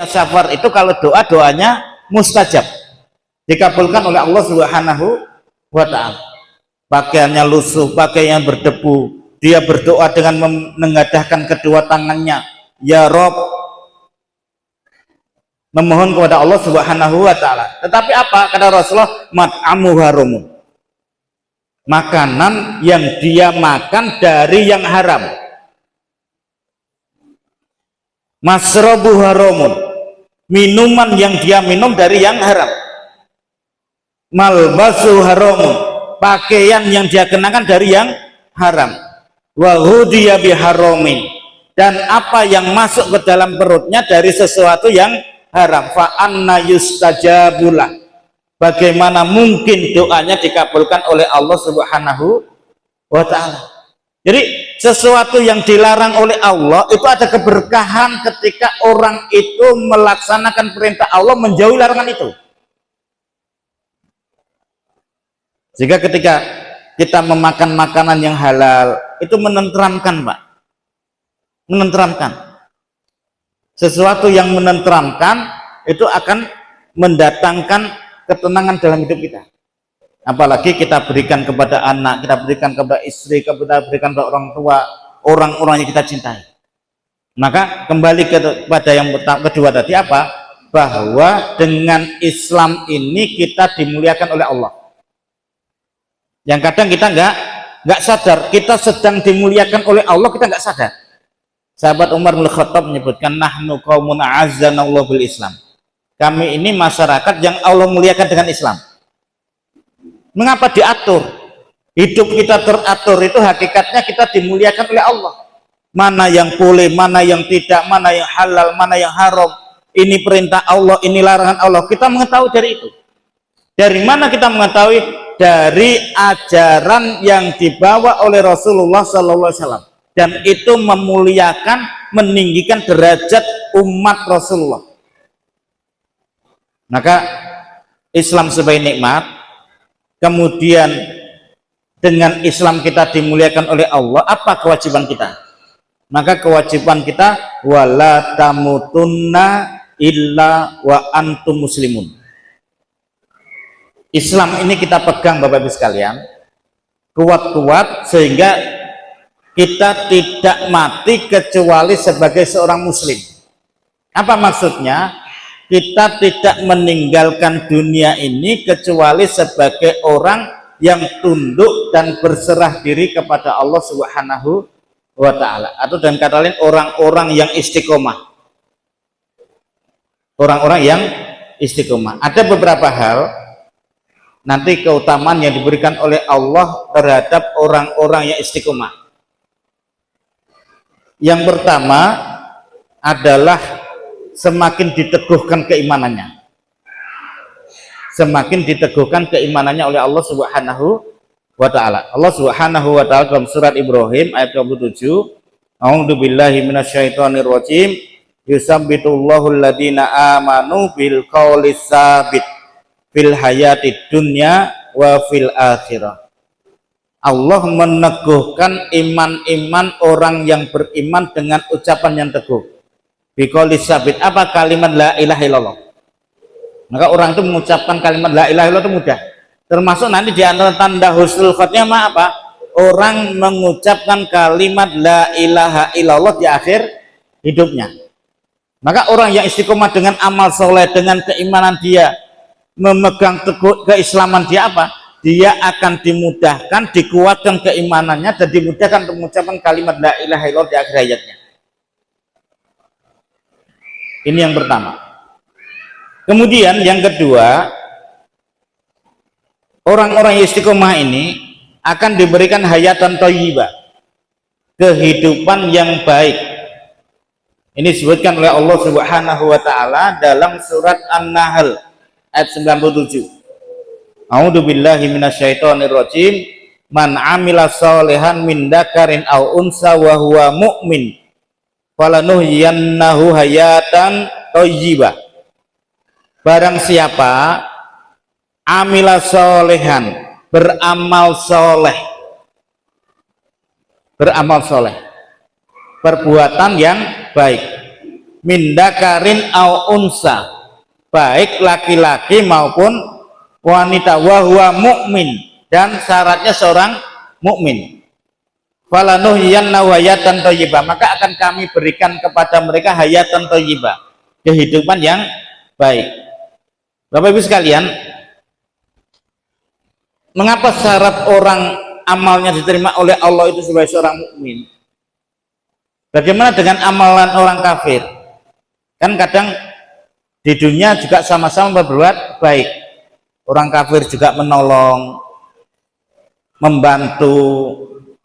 safar itu kalau doanya mustajab, dikabulkan oleh Allah Subhanahu wa ta'ala. Pakaiannya lusuh, pakaiannya berdebu, dia berdoa dengan menengadahkan kedua tangannya, ya Rob, memohon kepada Allah Subhanahu wa ta'ala. Tetapi apa kata Rasulullah? Mat'amu harumun, makanan yang dia makan dari yang haram. Masrobu harumun, minuman yang dia minum dari yang haram. Malbasu haramun, pakaian yang dia kenakan dari yang haram. Wa hudiya biharamin, dan apa yang masuk ke dalam perutnya dari sesuatu yang haram. Fa anna yustajabulah, bagaimana mungkin doanya dikabulkan oleh Allah Subhanahu wa ta'ala. Jadi sesuatu yang dilarang oleh Allah itu ada keberkahan ketika orang itu melaksanakan perintah Allah, menjauhi larangan itu. Sehingga ketika kita memakan makanan yang halal itu menenteramkan, Pak. Menenteramkan. Sesuatu yang menenteramkan itu akan mendatangkan ketenangan dalam hidup kita. Apalagi kita berikan kepada anak, kita berikan kepada istri, kita berikan kepada orang tua, orang-orang yang kita cintai. Maka kembali kepada yang kedua tadi apa? Bahwa dengan Islam ini kita dimuliakan oleh Allah. Yang kadang kita nggak sadar, kita sedang dimuliakan oleh Allah, kita nggak sadar. Sahabat Umar bin Khattab menyebutkan, nahnu qaumun a'azzanallahu bil Islam. Kami ini masyarakat yang Allah muliakan dengan Islam. Mengapa diatur? Hidup kita teratur itu hakikatnya kita dimuliakan oleh Allah. Mana yang boleh, mana yang tidak, mana yang halal, mana yang haram. Ini perintah Allah, ini larangan Allah. Kita mengetahui dari itu. Dari mana kita mengetahui? Dari ajaran yang dibawa oleh Rasulullah SAW, dan itu memuliakan, meninggikan derajat umat Rasulullah. Maka Islam sebagai nikmat, kemudian dengan Islam kita dimuliakan oleh Allah. Apa kewajiban kita? Maka kewajiban kita wala tamutunna illa wa antum muslimun. Islam ini kita pegang Bapak Ibu sekalian, kuat-kuat sehingga kita tidak mati kecuali sebagai seorang muslim. Apa maksudnya? Kita tidak meninggalkan dunia ini kecuali sebagai orang yang tunduk dan berserah diri kepada Allah Subhanahu wa ta'ala, atau dengan kata lain orang-orang yang istiqomah. Orang-orang yang istiqomah. Ada beberapa hal nanti keutamaan yang diberikan oleh Allah terhadap orang-orang yang istiqomah. Yang pertama adalah semakin diteguhkan keimanannya. Semakin diteguhkan keimanannya oleh Allah Subhanahu wa ta'ala. Allah Subhanahu wa ta'ala dalam surat Ibrahim ayat 27, a'udzubillahi minasyaitonirrajim, yusabbitullahu alladhina amanu bil qaulis tsabit fil hayati dunya wa fil akhirah. Allah meneguhkan iman-iman orang yang beriman dengan ucapan yang teguh. Biqaulis sabit, apa? Kalimat la ilaha illallah. Maka orang itu mengucapkan kalimat la ilaha illallah itu mudah. Termasuk nanti di antara tanda husnul khotimah apa? Orang mengucapkan kalimat la ilaha illallah di akhir hidupnya. Maka orang yang istiqomah dengan amal soleh, dengan keimanan dia, memegang teguh keislaman dia apa? Dia akan dimudahkan, dikuatkan keimanannya, dan dimudahkan untuk mengucapkan kalimat la ilaha illallah di akhir hayatnya. Ini yang pertama. Kemudian yang kedua, orang-orang yang istiqomah ini akan diberikan hayatan thayyibah, kehidupan yang baik. Ini disebutkan oleh Allah Subhanahu wa ta'ala dalam surat An-Nahl ayat 97. A'udzubillahi minasyaitonirrajim. Man 'amila sholihan min dzakarin aw unsa wa huwa mu'min falanuhyiyannahu hayatan thayyibah. Barang siapa amila sholihan, beramal soleh, perbuatan yang baik, min dakarin au unsa, baik laki-laki maupun wanita, wa huwa mukmin, dan syaratnya seorang mukmin. Falanuhyiyannahu hayatan thayyibah, maka akan kami berikan kepada mereka hayatan thayyibah, kehidupan yang baik. Bapak Ibu sekalian, mengapa syarat orang amalnya diterima oleh Allah itu sebagai seorang mukmin? Bagaimana dengan amalan orang kafir? Kan kadang di dunia juga sama-sama berbuat baik. Orang kafir juga menolong, membantu,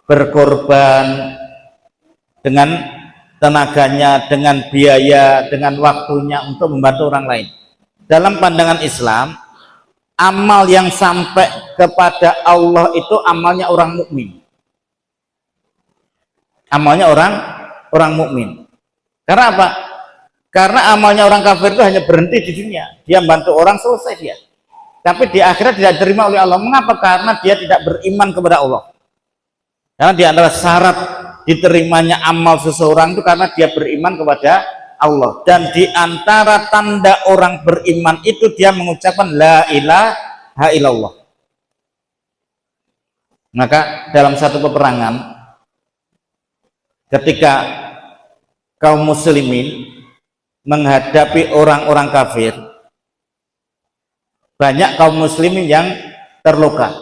berkorban dengan tenaganya, dengan biaya, dengan waktunya untuk membantu orang lain. Dalam pandangan Islam, amal yang sampai kepada Allah itu amalnya orang mukmin. Amalnya orang mukmin. Karena apa? Karena amalnya orang kafir itu hanya berhenti di dunia. Dia bantu orang, selesai dia. Tapi di akhirat tidak diterima oleh Allah. Mengapa? Karena dia tidak beriman kepada Allah. Karena di antara syarat diterimanya amal seseorang itu karena dia beriman kepada Allah. Dan di antara tanda orang beriman itu dia mengucapkan la ilaha illallah. Maka dalam satu peperangan, ketika kaum muslimin menghadapi orang-orang kafir, banyak kaum muslimin yang terluka,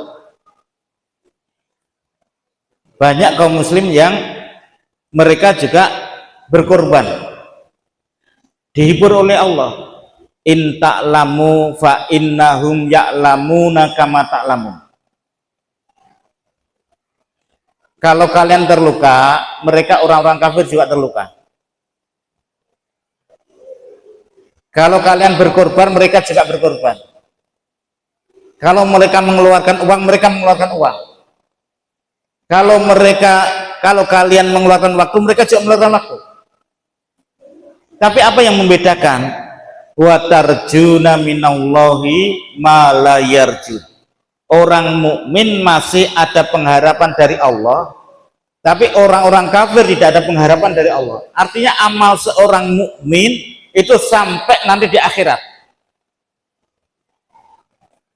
banyak kaum muslim yang mereka juga berkorban, dihibur oleh Allah. In ta'lamu fa innahum ya'lamuna kama ta'lamun. Kalau kalian terluka, mereka orang-orang kafir juga terluka. Kalau kalian berkorban, mereka juga berkorban. Kalau mereka mengeluarkan uang, mereka mengeluarkan uang. Kalau kalian mengeluarkan waktu, mereka juga mengeluarkan waktu. Tapi apa yang membedakan? Wa tarjuna minallahi ma la yarjun. Orang mukmin masih ada pengharapan dari Allah, tapi orang-orang kafir tidak ada pengharapan dari Allah. Artinya amal seorang mukmin itu sampai nanti di akhirat.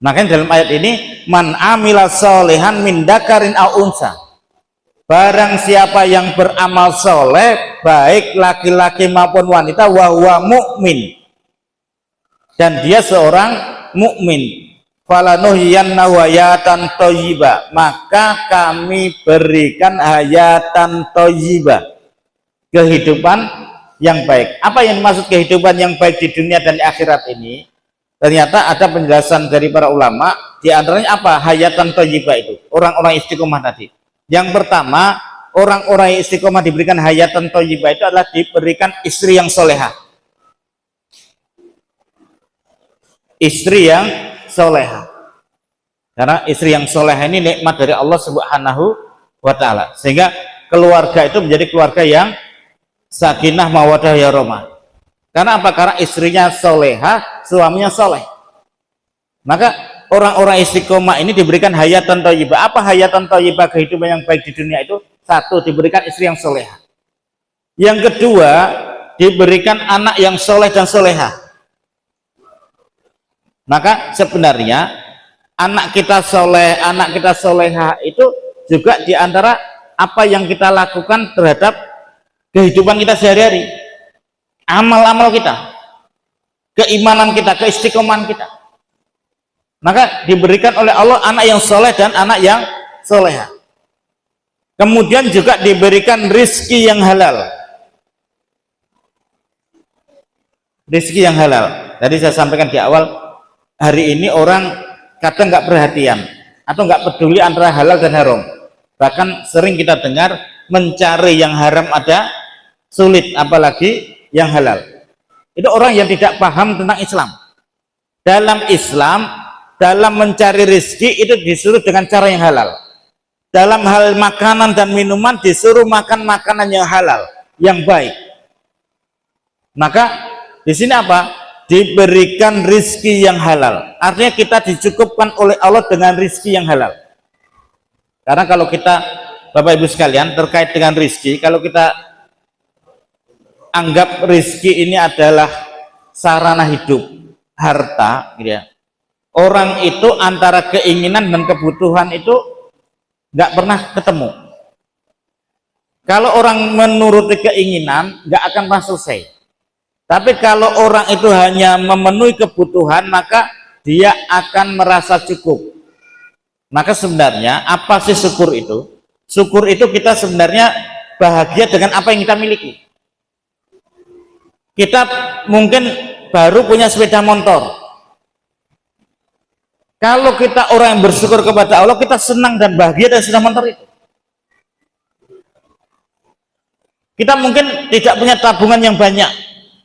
Makanya dalam ayat ini, man amila solehan min dakarin au unsa, barang siapa yang beramal soleh, baik laki-laki maupun wanita, wa huwa mukmin, dan dia seorang mukmin, falanuhyiyannahu hayatan thayyibah, maka kami berikan hayatan thayyibah, kehidupan yang baik. Apa yang dimaksud kehidupan yang baik di dunia dan di akhirat ini? Ternyata ada penjelasan dari para ulama. Di antaranya apa? Hayatan thayyibah itu orang-orang istiqomah tadi. Yang pertama, orang-orang yang istiqomah diberikan hayatan thayyibah itu adalah diberikan istri yang solehah. Istri yang solehah. Karena istri yang solehah ini nikmat dari Allah Subhanahu wa Ta'ala, sehingga keluarga itu menjadi keluarga yang sakinah mawaddah warahmah. Karena apa? Karena istrinya solehah, suaminya soleh. Maka orang-orang istiqomah ini diberikan hayatan thayyibah. Apa hayatan thayyibah, kehidupan yang baik di dunia itu? Satu, diberikan istri yang solehah. Yang kedua, diberikan anak yang soleh dan solehah. Maka sebenarnya anak kita soleh, anak kita solehah itu juga diantara apa yang kita lakukan terhadap kehidupan kita sehari-hari, amal-amal kita, keimanan kita, keistiqomahan kita. Maka diberikan oleh Allah anak yang soleh dan anak yang solehah. Kemudian juga diberikan rizki yang halal. Rizki yang halal. Tadi saya sampaikan di awal, hari ini orang kadang nggak perhatian atau nggak peduli antara halal dan haram. Bahkan sering kita dengar mencari yang haram ada sulit, apalagi yang halal. Itu orang yang tidak paham tentang Islam. Dalam Islam, dalam mencari rezeki itu disuruh dengan cara yang halal. Dalam hal makanan dan minuman disuruh makan makanan yang halal, yang baik. Maka di sini apa? Diberikan rizki yang halal. Artinya kita dicukupkan oleh Allah dengan rizki yang halal. Karena kalau kita, Bapak Ibu sekalian, terkait dengan rizki, kalau kita anggap rizki ini adalah sarana hidup, harta, gitu ya. Orang itu antara keinginan dan kebutuhan itu nggak pernah ketemu. Kalau orang menuruti keinginan, nggak akan pernah selesai. Tapi kalau orang itu hanya memenuhi kebutuhan, maka dia akan merasa cukup. Maka sebenarnya apa sih syukur itu? Syukur itu kita sebenarnya bahagia dengan apa yang kita miliki. Kita mungkin baru punya sepeda motor. Kalau kita orang yang bersyukur kepada Allah, kita senang dan bahagia dengan sepeda motor itu. Kita mungkin tidak punya tabungan yang banyak,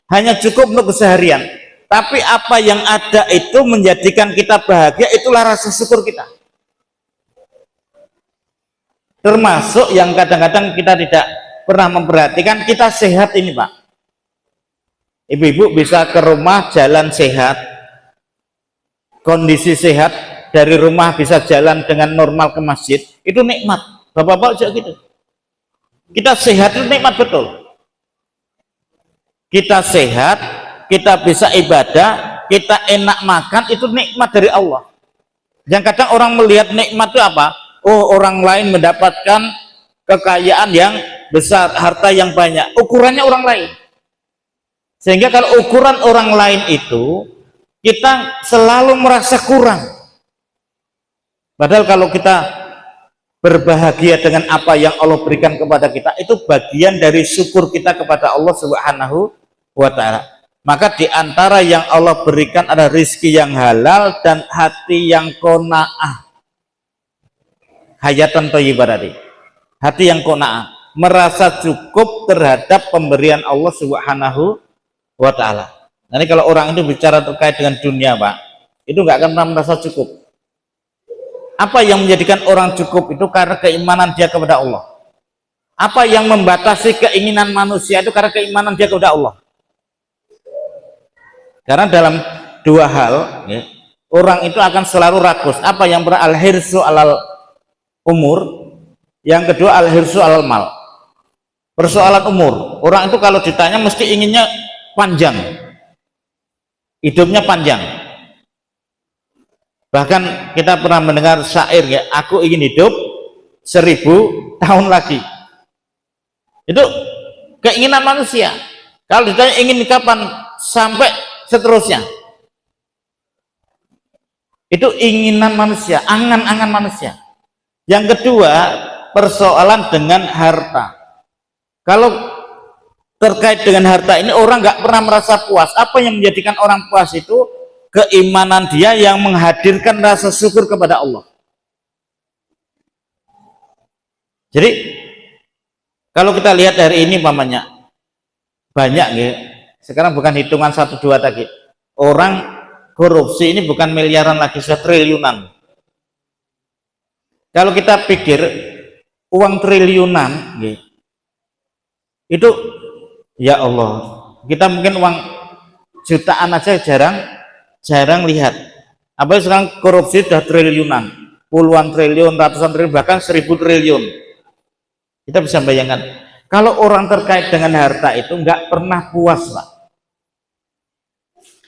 hanya cukup untuk keseharian. Tapi apa yang ada itu menjadikan kita bahagia, itulah rasa syukur kita. Termasuk yang kadang-kadang kita tidak pernah memperhatikan, kita sehat ini Pak. Ibu-ibu bisa ke rumah jalan sehat, kondisi sehat, dari rumah bisa jalan dengan normal ke masjid, itu nikmat. Bapak-bapak juga gitu. Kita sehat itu nikmat betul. Kita sehat, kita bisa ibadah, kita enak makan, itu nikmat dari Allah. Yang kadang orang melihat nikmat itu apa? Oh, orang lain mendapatkan kekayaan yang besar, harta yang banyak. Ukurannya orang lain. Sehingga kalau ukuran orang lain itu, kita selalu merasa kurang. Padahal kalau kita berbahagia dengan apa yang Allah berikan kepada kita, itu bagian dari syukur kita kepada Allah Subhanahu wa ta'ala. Maka diantara yang Allah berikan ada rizki yang halal dan hati yang qanaah, hayatan thayyibah tadi, hati yang qanaah, merasa cukup terhadap pemberian Allah Subhanahu wa ta'ala. Nanti kalau orang itu bicara terkait dengan dunia Pak, itu nggak akan pernah merasa cukup. Apa yang menjadikan orang cukup itu karena keimanan dia kepada Allah. Apa yang membatasi keinginan manusia itu karena keimanan dia kepada Allah. Karena dalam dua hal, ya, orang itu akan selalu rakus. Apa yang pernah al-hirsu alal umur, yang kedua al-hirsu alal mal. Persoalan umur, orang itu kalau ditanya mesti inginnya panjang, hidupnya panjang. Bahkan kita pernah mendengar syair ya, aku ingin hidup 1000 tahun lagi. Itu keinginan manusia. Kalau ditanya ingin kapan, sampai seterusnya. Itu inginan manusia, angan-angan manusia. Yang kedua, persoalan dengan harta. Kalau terkait dengan harta ini, orang nggak pernah merasa puas. Apa yang menjadikan orang puas itu? Keimanan dia yang menghadirkan rasa syukur kepada Allah. Jadi kalau kita lihat hari ini pamannya banyak ya. Sekarang bukan hitungan 1, 2 tadi. Orang korupsi ini bukan miliaran lagi, sudah triliunan. Kalau kita pikir uang triliunan ya, itu ya Allah, kita mungkin uang jutaan aja jarang lihat. Apalagi sekarang korupsi sudah triliunan, puluhan triliun, ratusan triliun, bahkan 1000 triliun. Kita bisa bayangkan kalau orang terkait dengan harta itu nggak pernah puas Pak.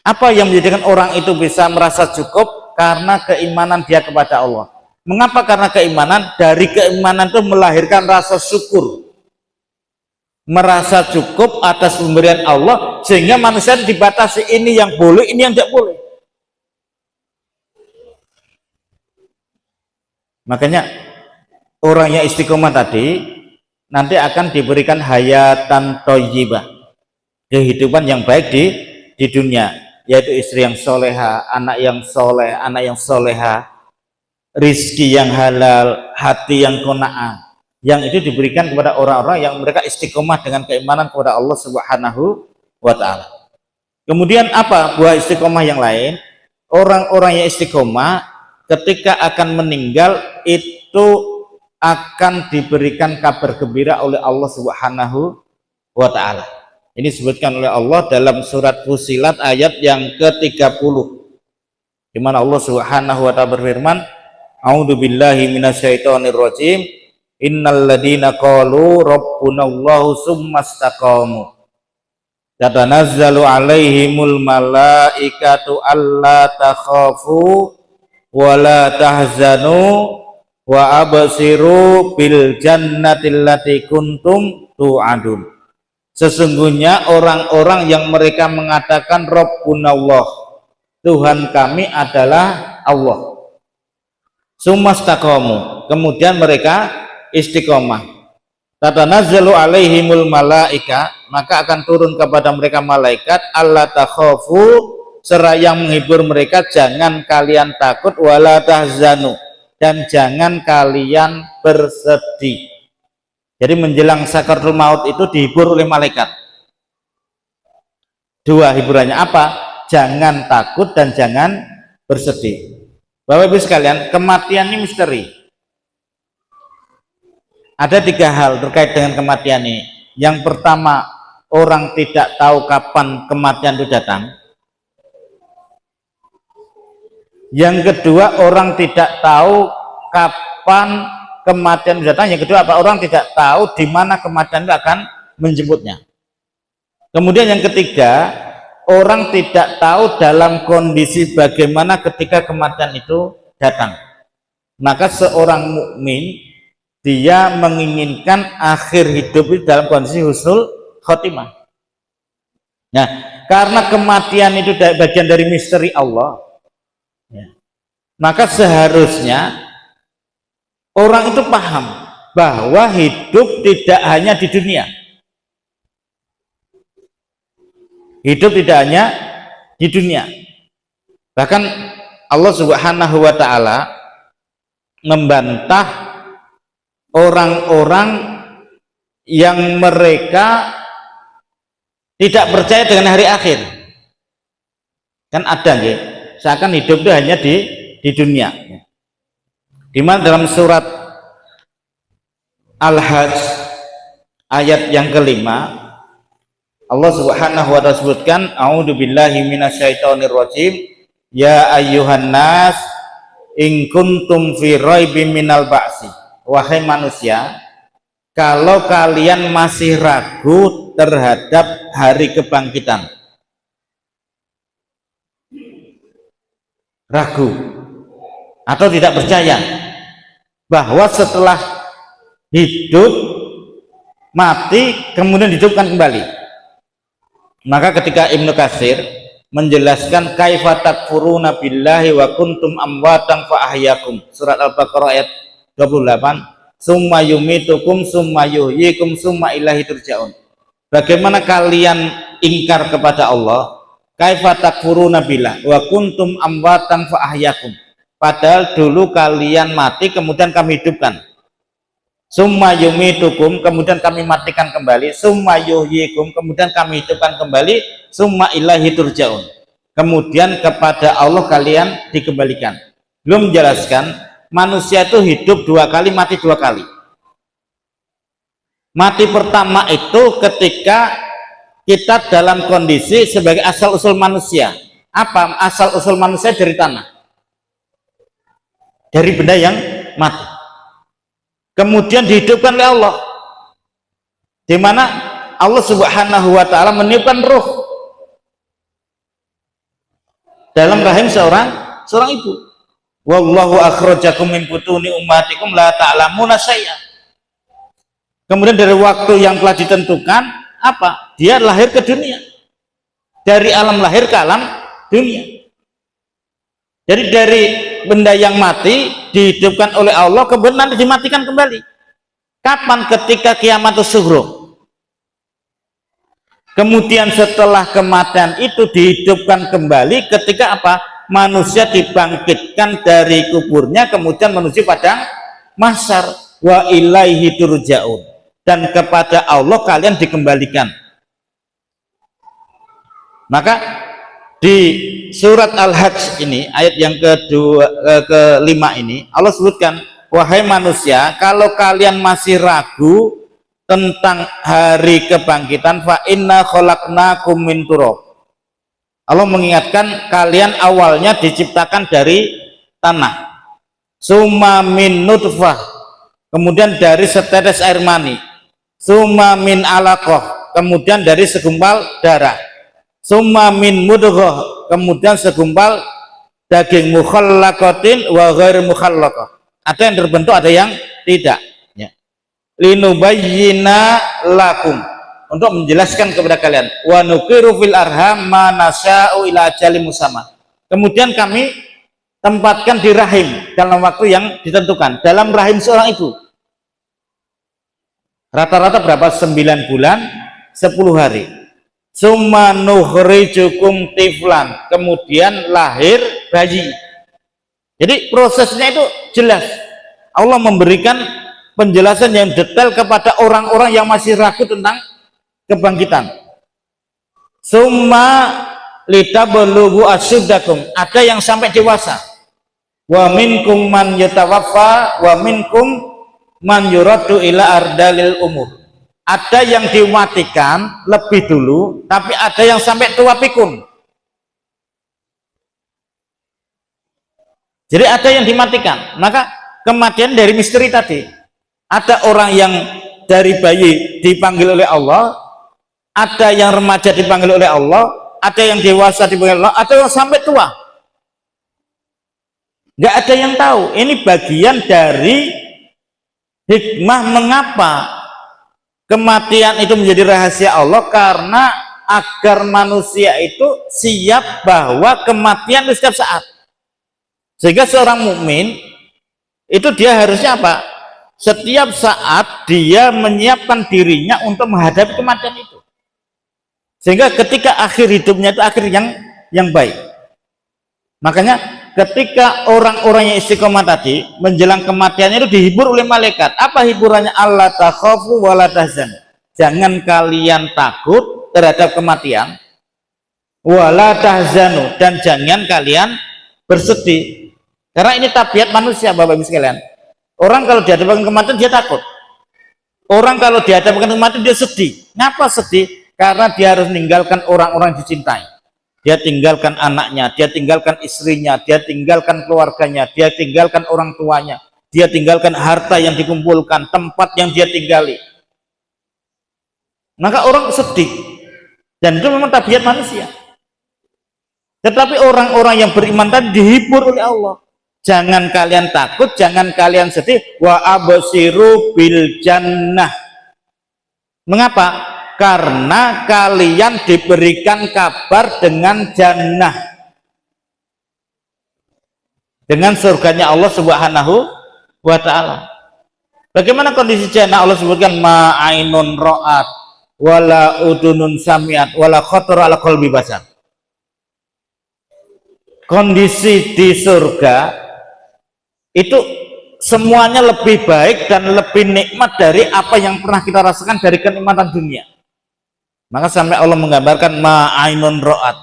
Apa yang menjadikan orang itu bisa merasa cukup? Karena keimanan dia kepada Allah. Mengapa? Karena keimanan, dari keimanan itu melahirkan rasa syukur, merasa cukup atas pemberian Allah, sehingga manusia dibatasi, ini yang boleh, ini yang tidak boleh. Makanya orang yang istiqomah tadi nanti akan diberikan hayatan thayyibah, kehidupan yang baik di dunia, yaitu istri yang soleha, anak yang soleh, anak yang soleha, rizki yang halal, hati yang qanaah, yang itu diberikan kepada orang-orang yang mereka istiqomah dengan keimanan kepada Allah Subhanahu wa ta'ala. Kemudian apa buah istiqomah yang lain? Orang-orang yang istiqomah ketika akan meninggal itu akan diberikan kabar gembira oleh Allah Subhanahu wa ta'ala. Ini disebutkan oleh Allah dalam surat Fussilat ayat yang ke-30, di mana Allah Subhanahu wa ta'ala berfirman, a'udzubillahi minasyaitonirrajim, innal ladina qalu rabbunallahu tsumma istaqamu tatanazzalu alaihimul malaikatu alla takhafu wa la tahzanu wa absiru bil jannati allati kuntum tu'adun. Sesungguhnya orang-orang yang mereka mengatakan Rabbunallah, Tuhan kami adalah Allah, sumastaqamu, kemudian mereka istiqomah, tatanazzalu alaihimul malaika, maka akan turun kepada mereka malaikat, alla takhafu, seraya menghibur mereka, jangan kalian takut, wala tahzanu, dan jangan kalian bersedih. Jadi menjelang sakaratul maut itu dihibur oleh malaikat. Dua hiburannya apa? Jangan takut dan jangan bersedih. Bapak Ibu sekalian, kematian ini misteri. Ada tiga hal terkait dengan kematian ini. Yang pertama, orang tidak tahu kapan kematian itu datang. Yang kedua, orang tidak tahu kapan kematian itu datang. Yang kedua apa? Orang tidak tahu di mana kematian itu akan menjemputnya. Kemudian yang ketiga, orang tidak tahu dalam kondisi bagaimana ketika kematian itu datang. Maka seorang mukmin dia menginginkan akhir hidup itu dalam kondisi husnul khotimah. Nah, karena kematian itu bagian dari misteri Allah, ya, maka seharusnya orang itu paham bahwa hidup tidak hanya di dunia. Hidup tidak hanya di dunia. Bahkan Allah Subhanahu wa taala membantah orang-orang yang mereka tidak percaya dengan hari akhir. Kan ada nggih, seakan hidup itu hanya di dunia. Di mana dalam surat Al-Hajj ayat yang kelima Allah Subhanahu wa ta'ala sebutkan, a'udzubillahi minasyaitonirrajim, ya ayyuhan nas in kuntum fi raibin minal ba'si, wahai manusia, kalau kalian masih ragu terhadap hari kebangkitan, ragu atau tidak percaya bahwa setelah hidup mati kemudian dihidupkan kembali, maka ketika Ibnu Katsir menjelaskan kaifa takfuruna billahi wa kuntum amwatan fa ahyakum, surat Al-Baqarah ayat 28, summa yumitukum summa yuhyikum summa ilahi turja'un, bagaimana kalian ingkar kepada Allah, kaifa takfuruna billah wa kuntum amwatan fa ahyakum, padahal dulu kalian mati kemudian kami hidupkan, summa yumitukum kemudian kami matikan kembali, summa yuhyikum kemudian kami hidupkan kembali, summa ilahi turja'un, kemudian kepada Allah kalian dikembalikan. Belum menjelaskan manusia itu hidup dua kali, mati dua kali. Mati pertama itu ketika kita dalam kondisi sebagai asal usul manusia. Apa asal usul manusia? Dari tanah, dari benda yang mati, kemudian dihidupkan oleh Allah, di mana Allah Subhanahu wa ta'ala meniupkan ruh dalam rahim seorang ibu. Wallahu akhrajakum min butuni ummatikum la ta'lamuna syai'an. Kemudian dari waktu yang telah ditentukan, apa? Dia lahir ke dunia, dari alam lahir ke alam dunia. Jadi dari benda yang mati dihidupkan oleh Allah, kemudian nanti dimatikan kembali. Kapan? Ketika kiamat sughra. Kemudian setelah kematian itu dihidupkan kembali ketika apa? Manusia dibangkitkan dari kuburnya, kemudian menuju padang mahsyar, wa ilaihi turja'un, dan kepada Allah kalian dikembalikan. Maka di surat Al-Hajj ini ayat yang kelima ini Allah sebutkan, wahai manusia, kalau kalian masih ragu tentang hari kebangkitan, fa inna khalaqnakum min turab, Allah mengingatkan kalian awalnya diciptakan dari tanah, summa min nutfah, kemudian dari setetes air mani, summa min alaqah, kemudian dari segumpal darah, summa min mudghah, kemudian segumpal daging, mukhallaqatin wa ghair mukhallaqah, ada yang terbentuk ada yang tidak, ya. Linubayyina lakum, untuk menjelaskan kepada kalian, wa nuqiru fil arham ma nasya'u ila ajalin musamma, kemudian kami tempatkan di rahim dalam waktu yang ditentukan. Dalam rahim seorang ibu rata-rata berapa? 9 bulan 10 hari. Summa nukhrijukum tiflan, kemudian lahir bayi. Jadi prosesnya itu jelas. Allah memberikan penjelasan yang detail kepada orang-orang yang masih ragu tentang kebangkitan. Summa litablugu asyuddakum, ada yang sampai dewasa. Wa minkum man yatawaffa wa minkum man yuraddu ila ardalil umur, ada yang dimatikan lebih dulu, tapi ada yang sampai tua pikun. Jadi ada yang dimatikan. Maka kematian dari misteri tadi, ada orang yang dari bayi dipanggil oleh Allah, ada yang remaja dipanggil oleh Allah, ada yang dewasa dipanggil Allah, ada yang sampai tua. Nggak ada yang tahu. Ini bagian dari hikmah mengapa kematian itu menjadi rahasia Allah, karena agar manusia itu siap bahwa kematian itu setiap saat. Sehingga seorang mukmin itu dia harusnya apa? Setiap saat dia menyiapkan dirinya untuk menghadapi kematian itu. Sehingga ketika akhir hidupnya itu akhir yang baik. Makanya ketika orang-orang yang istiqomah tadi menjelang kematiannya itu dihibur oleh malaikat. Apa hiburannya? Allah takhafu wa la tahzan. Jangan kalian takut terhadap kematian, wa la tahzanu, dan jangan kalian bersedih. Karena ini tabiat manusia, Bapak Ibu sekalian. Orang kalau dihadapkan kematian dia takut. Orang kalau dihadapkan kematian dia sedih. Kenapa sedih? Karena dia harus meninggalkan orang-orang yang dicintai. Dia tinggalkan anaknya, dia tinggalkan istrinya, dia tinggalkan keluarganya, dia tinggalkan orang tuanya, dia tinggalkan harta yang dikumpulkan, tempat yang dia tinggali. Maka orang sedih, dan itu memang tabiat manusia. Tetapi orang-orang yang beriman tadi dihibur oleh Allah. Jangan kalian takut, jangan kalian sedih. Wa absiru bil jannah. Mengapa? Karena kalian diberikan kabar dengan jannah, dengan surganya Allah Subhanahu wa ta'ala. Bagaimana kondisi jannah? Allah sebutkan ma'ainun ra'at wala udunun samiat wala khatara ala qalbi basar. Kondisi di surga itu semuanya lebih baik dan lebih nikmat dari apa yang pernah kita rasakan dari kenikmatan dunia. Maka sampai Allah menggambarkan ma'ainun ra'at.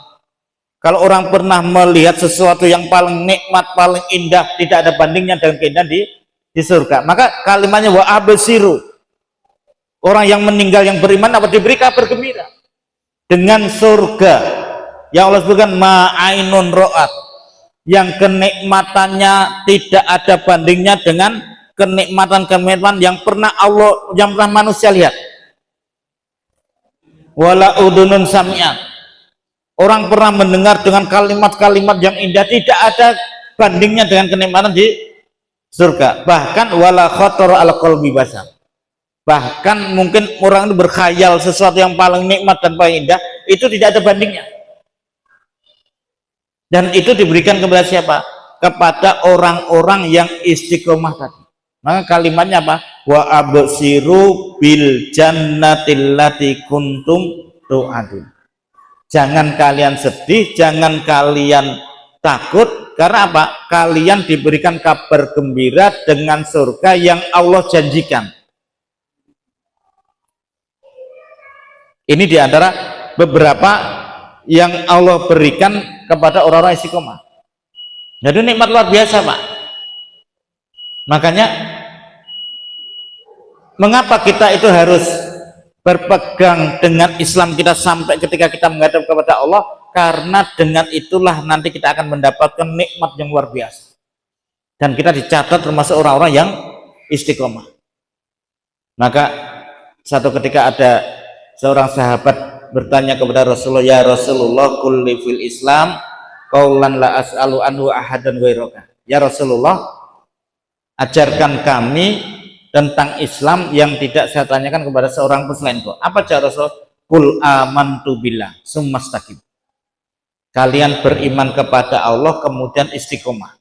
Kalau orang pernah melihat sesuatu yang paling nikmat, paling indah, tidak ada bandingnya dengan keindahan di surga. Maka kalimatnya wa absiru. Orang yang meninggal yang beriman apa diberi kabar gembira dengan surga. Yang Allah sebutkan ma'ainun ra'at, yang kenikmatannya tidak ada bandingnya dengan kenikmatan-kenikmatan yang pernah manusia lihat. Wala udunun sami'at, orang pernah mendengar dengan kalimat-kalimat yang indah, tidak ada bandingnya dengan kenikmatan di surga. Bahkan wala khatara ala qalbi basar, bahkan mungkin orang itu berkhayal sesuatu yang paling nikmat dan paling indah, itu tidak ada bandingnya. Dan itu diberikan kepada siapa? Kepada orang-orang yang istiqomah tadi. Maka kalimatnya apa? Wa absiru bil jannatil lati kuntum tu'adun. Jangan kalian sedih, jangan kalian takut, karena apa? Kalian diberikan kabar gembira dengan surga yang Allah janjikan. Ini diantara beberapa yang Allah berikan kepada orang-orang istiqomah. Jadi nikmat luar biasa, Pak. Makanya mengapa kita itu harus berpegang dengan Islam kita sampai ketika kita menghadap kepada Allah? Karena dengan itulah nanti kita akan mendapatkan nikmat yang luar biasa, dan kita dicatat termasuk orang-orang yang istiqomah. Maka satu ketika ada seorang sahabat bertanya kepada Rasulullah, ya Rasulullah, kulli fil Islam qaulan la as'alu anhu ahadan ghairaka. Ya Rasulullah, ajarkan kami tentang Islam yang tidak saya tanyakan kepada seorang pun selain Engkau. Apa cara Rasul? Qul amantu billah summastaqim. Kalian beriman kepada Allah kemudian istiqomah.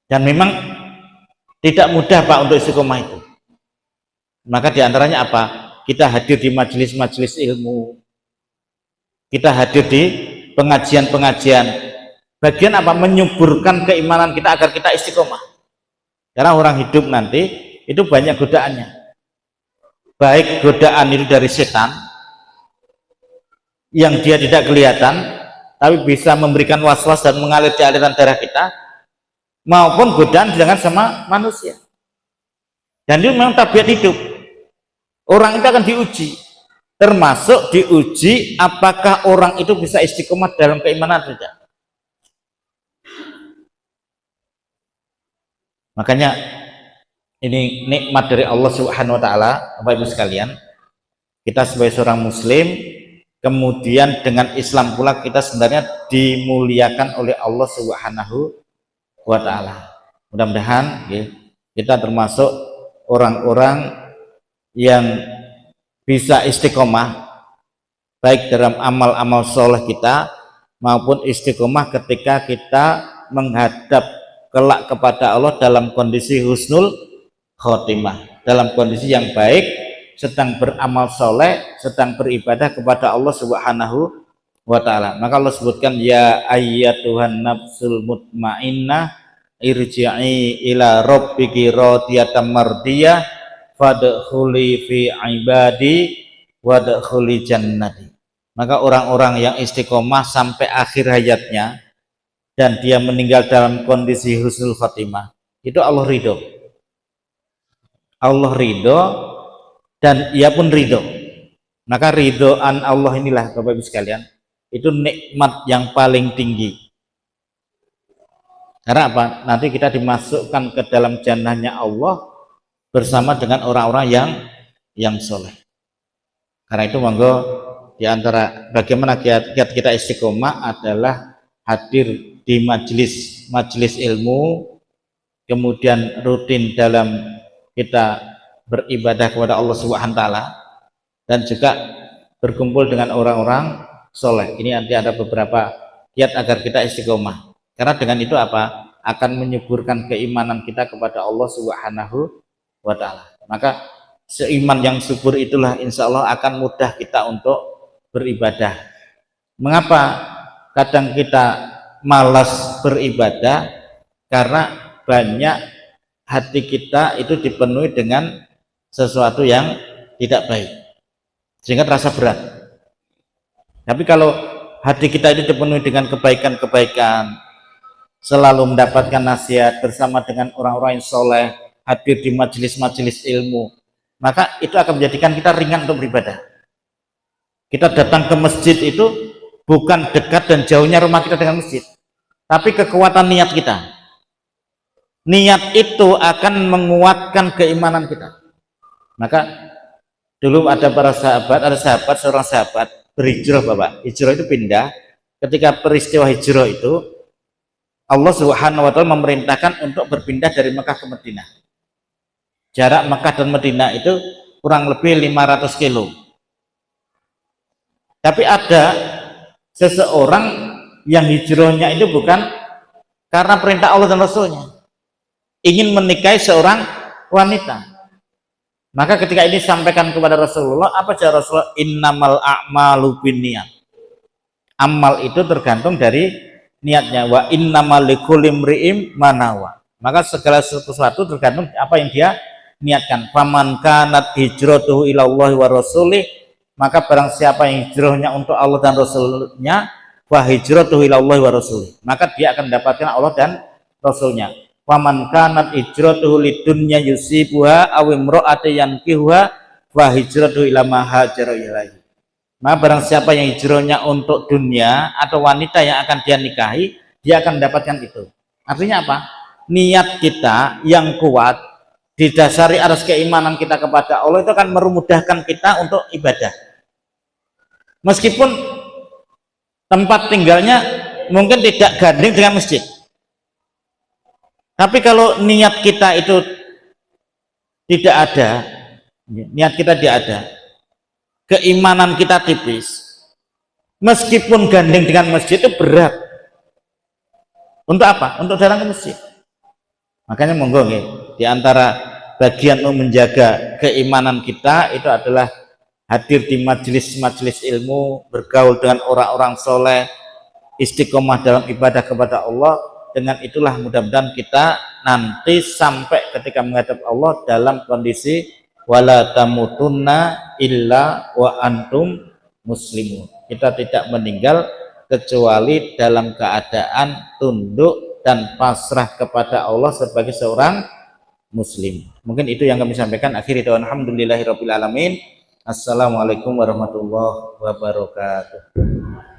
Dan memang tidak mudah Pak untuk istiqomah itu. Maka diantaranya apa? Kita hadir di majelis-majelis ilmu, kita hadir di pengajian-pengajian. Bagian apa? Menyuburkan keimanan kita agar kita istiqomah. Karena orang hidup nanti itu banyak godaannya. Baik godaan itu dari setan yang dia tidak kelihatan tapi bisa memberikan was-was dan mengalir di aliran darah kita, maupun godaan dengan sama manusia. Dan itu memang tabiat hidup. Orang itu akan diuji, termasuk diuji apakah orang itu bisa istiqomah dalam keimanan atau tidak. Makanya ini nikmat dari Allah Subhanahu wa taala, Bapak Ibu sekalian. Kita sebagai seorang muslim, kemudian dengan Islam pula kita sebenarnya dimuliakan oleh Allah Subhanahu wa taala. Mudah-mudahan ya, kita termasuk orang-orang yang bisa istiqomah baik dalam amal-amal soleh kita maupun istiqomah ketika kita menghadap kelak kepada Allah dalam kondisi husnul khotimah, dalam kondisi yang baik, sedang beramal soleh, sedang beribadah kepada Allah Subhanahu wa ta'ala. Maka Allah sebutkan, ya ayyatuhan nafsul mutmainnah irji'i ila rabbiki radiyatan mardiyah fadkhuli fi ibadi wadkhuli jannati. Maka orang-orang yang istiqomah sampai akhir hayatnya dan dia meninggal dalam kondisi husnul khotimah, itu Allah ridho. Allah ridho dan ia pun ridho. Maka ridhoan Allah inilah Bapak Ibu sekalian, itu nikmat yang paling tinggi. Karena apa? Nanti kita dimasukkan ke dalam jannahnya Allah bersama dengan orang-orang yang soleh. Karena itu monggo diantara bagaimana kiat kita istiqomah adalah hadir di majelis ilmu, kemudian rutin dalam kita beribadah kepada Allah Subhanahu wa taala, dan juga berkumpul dengan orang-orang soleh. Ini nanti ada beberapa kiat agar kita istiqomah. Karena dengan itu apa? Akan menyuburkan keimanan kita kepada Allah Subhanahu wa taala. Maka seiman yang subur itulah insya Allah akan mudah kita untuk beribadah. Mengapa kadang kita malas beribadah? Karena banyak hati kita itu dipenuhi dengan sesuatu yang tidak baik, sehingga terasa berat. Tapi kalau hati kita itu dipenuhi dengan kebaikan-kebaikan, selalu mendapatkan nasihat bersama dengan orang-orang yang soleh, hadir di majelis-majelis ilmu, maka itu akan menjadikan kita ringan untuk beribadah. Kita datang ke masjid itu bukan dekat dan jauhnya rumah kita dengan masjid, tapi kekuatan niat kita. Niat itu akan menguatkan keimanan kita. Maka dulu ada seorang sahabat berhijrah, Bapak. Hijrah itu pindah. Ketika peristiwa hijrah itu, Allah Subhanahu wa taala memerintahkan untuk berpindah dari Mekah ke Madinah. Jarak Mekah dan Madinah itu kurang lebih 500 kilo. Tapi ada seseorang yang hijrahnya itu bukan karena perintah Allah dan Rasulnya, ingin menikahi seorang wanita. Maka ketika ini disampaikan kepada Rasulullah, apa cara Rasulullah? Innamal a'malu binniyat. Amal itu tergantung dari niatnya. Wa innamal likulli imri'in ma nawa. Maka segala sesuatu tergantung apa yang dia niatkan. Faman kanat hijratuhu ilallahi wa rasulih, maka barang siapa yang hijrahnya untuk Allah dan Rasulnya, wa hijratuhu ilallahi wa rasulih, maka dia akan mendapatkan Allah dan Rasulnya. Faman kanat hijratuhu lidunya yusibuha aw imra'atin yankihuha wa hijratuhu ila ma hajara ilaihi. Maka barang siapa yang hijrahnya untuk dunia atau wanita yang akan dia nikahi, dia akan mendapatkan itu. Artinya apa? Niat kita yang kuat didasari atas keimanan kita kepada Allah, itu akan memudahkan kita untuk ibadah. Meskipun tempat tinggalnya mungkin tidak gandeng dengan masjid, tapi kalau niat kita itu tidak ada, niat kita tidak ada, keimanan kita tipis, meskipun gandeng dengan masjid itu berat. Untuk apa? Untuk datang ke masjid. Makanya monggo di antara bagian untuk menjaga keimanan kita itu adalah hadir di majelis-majelis ilmu, bergaul dengan orang-orang soleh, istiqomah dalam ibadah kepada Allah. Dengan itulah mudah-mudahan kita nanti sampai ketika menghadap Allah dalam kondisi wala tamutunna illa wa antum muslimun. Kita tidak meninggal kecuali dalam keadaan tunduk dan pasrah kepada Allah sebagai seorang muslim. Mungkin itu yang kami sampaikan. Akhiri alhamdulillahirabbil alamin. Assalamualaikum warahmatullahi wabarakatuh.